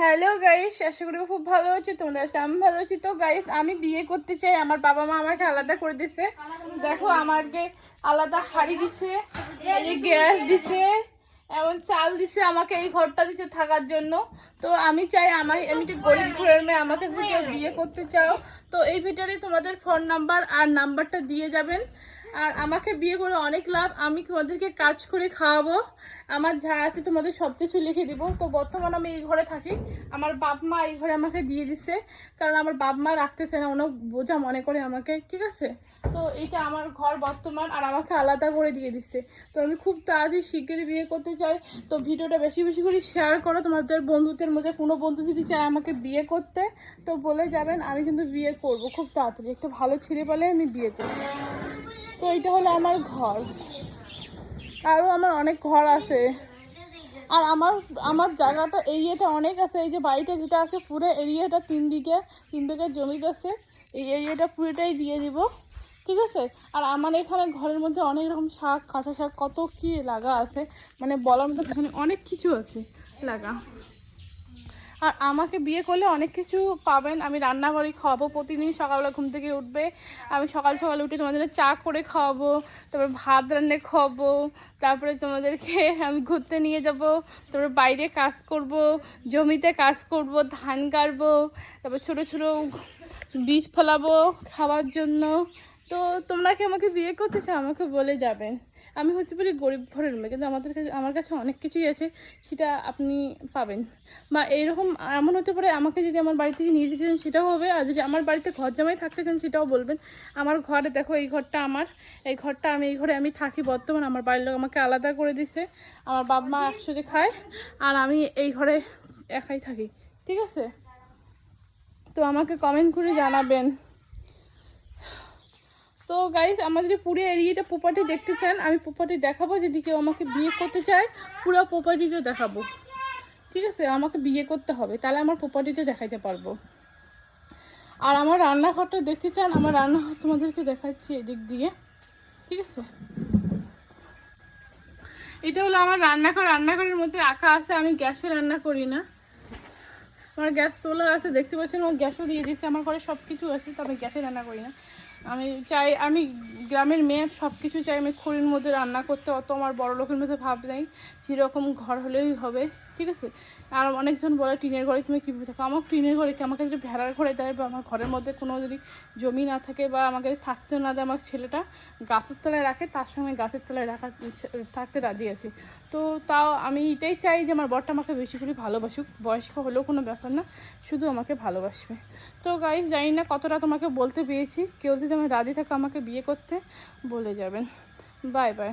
Hello guys, আশা করি খুব ভালো আছি। তোমাদের সাথে আমি ভালো আছি। তো গাইস, আমি বিয়ে করতে চাই। আমার বাবা মা আমাকে আলাদা করে দিছে। দেখো, আমাকে আলাদা হাড়ি দিছে, এই যে গ্যাস দিছে, এমন চাল দিছে, আমাকে এই ঘরটা দিছে থাকার জন্য। তো আমি চাই, আমি একটু গরিব ঘরের মেয়ে, আমাকে যদি কেউ বিয়ে করতে চাও তো এই ভিডিওতে তোমাদের ফোন নাম্বার আর নাম্বারটা দিয়ে যাবেন। আর আমাকে বিয়ে করে অনেক লাভ, আমি তোমাদেরকে কাজ করে খাওয়াবো, আমার যা আছে তোমাদের সব কিছু লিখে দিব। তো বর্তমানে আমি এই ঘরে থাকি, আমার বাপ মা এই ঘরে আমাকে দিয়ে দিছে, কারণ আমার বাপ মা রাখতেছে না, অনেক বোঝা মনে করে আমাকে, ঠিক আছে। তো এইটা আমার ঘর বর্তমান, আর আমাকে আলাদা করে দিয়ে দিছে। তো আমি খুব তাড়াতাড়ি শিগগিরই বিয়ে করতে চাই। তো ভিডিওটা বেশি বেশি করে শেয়ার করো তোমাদের বন্ধুদের মধ্যে। কোনো বন্ধু যদি চায় আমাকে বিয়ে করতে তো বলে যাবেন, আমি কিন্তু বিয়ে করব খুব তাড়াতাড়ি। একটা ভালো ছেলে পেলে আমি বিয়ে করব। তো এইটা হলো আমার ঘর, আরও আমার অনেক ঘর আছে। আর আমার আমার জায়গাটা এরিয়াটা অনেক আছে। এই যে বাড়িটা যেটা আছে পুরো এরিয়াটা 3 বিঘা জমিতে আছে। এই এরিয়াটা পুরোটাই দিয়ে দিব, ঠিক আছে। আর আমার এখানে ঘরের মধ্যে অনেক রকম শাক, কাঁচা শাক, কত কি লাগা আছে, মানে বলার মতো এখানে অনেক কিছু আছে লাগা। আর আমাকে বিয়ে করলে অনেক কিছু পাবেন। আমি রান্না করে খাওয়াবো, প্রতিদিন সকালবেলা ঘুম থেকে উঠবে, আমি সকাল সকাল উঠে তোমাদের চা করে খাওয়াবো, তারপর ভাত রান্না খাওয়াবো, তারপরে তোমাদেরকে আমি ঘুরতে নিয়ে যাব, তারপরে বাইরে কাজ করব, জমিতে কাজ করব, ধান কাটবো, তারপর ছোটো ছোটো বীজ ফলাবো খাওয়ার জন্য। তো তোমরা কি আমাকে বিয়ে করতে চাও আমাকে বলে যাবেন। আমি হচ্ছে বলি গরিব ঘরের মেয়ে, কিন্তু আমার কাছে অনেক কিছুই আছে, সেটা আপনি পাবেন। বা এইরকম এমন হতে পারে, আমাকে যদি আমার বাড়ি থেকে নিয়ে যেতে চান সেটাও হবে, আর যদি আমার বাড়িতে ঘর জামাই থাকতে চান সেটাও বলবেন। আমার ঘরে দেখো, এই ঘরটা আমার, এই ঘরটা এই ঘরে আমি থাকি বর্তমান। আমার বাড়ির লোক আমাকে আলাদা করে দিছে, আমার বাবা মা একসাথে খায়, আর আমি এই ঘরে একাই থাকি, ঠিক আছে। তো আমাকে কমেন্ট করে জানাবেন। তো গাইস, আমাদের পুরো এরিয়াটা প্রপার্টি দেখতে চান, আমি প্রপার্টি দেখাবো। যদি কেউ আমাকে বিয়ে করতে চায় পুরো প্রপার্টিটা দেখাবো, ঠিক আছে। আমাকে বিয়ে করতে হবে, তাহলে আমার প্রপার্টিটা দেখাইতে পারবো। আর আমার রান্নাঘরটা দেখতে চান, আমার রান্নাঘর তোমাদেরকে দেখাচ্ছি এদিক দিয়ে, ঠিক আছে। এটা হলো আমার রান্নাঘর। রান্নাঘরের মধ্যে আঁকা আছে, আমি গ্যাসে রান্না করি না, আমার গ্যাস তোলা আছে, দেখতে পাচ্ছেন। আমার গ্যাসও দিয়ে দিয়েছে, আমার ঘরে সব কিছু আছে, তো আমি গ্যাসে রান্না করি না। আমি চাই, আমি গ্রামের মেয়ে, সব কিছু চাই আমি খড়ির মধ্যে রান্না করতে। অত আমার বড় লোকের মধ্যে ভাব নেই, যেরকম ঘর হলেই হবে, ঠিক আছে। আর অনেকজন বলে টিনের ঘরে তুমি কীভাবে থাকো, আমার টিনের ঘরে কি, আমাকে যদি ভেড়ার ঘরে দেয়, বা আমার ঘরের মধ্যে কোনো যদি জমি না থাকে, বা আমাকে থাকতে না দেয়, আমার ছেলেটা গাছের তলায় রাখে, তার সঙ্গে গাছের তলায় থাকতে রাজি আছি। তো তাও আমি এটাই চাই যে আমার বরটা আমাকে বেশি করে ভালোবাসুক, বয়স্ক হলেও কোনো ব্যাপার না, শুধু আমাকে ভালোবাসবে। তো গাইস, জানি না কতটা তোমাকে বলতে পেরেছি। কেউ যদি আমার রাজি থাকে আমাকে বিয়ে করতে বলে যাবেন। Bye bye.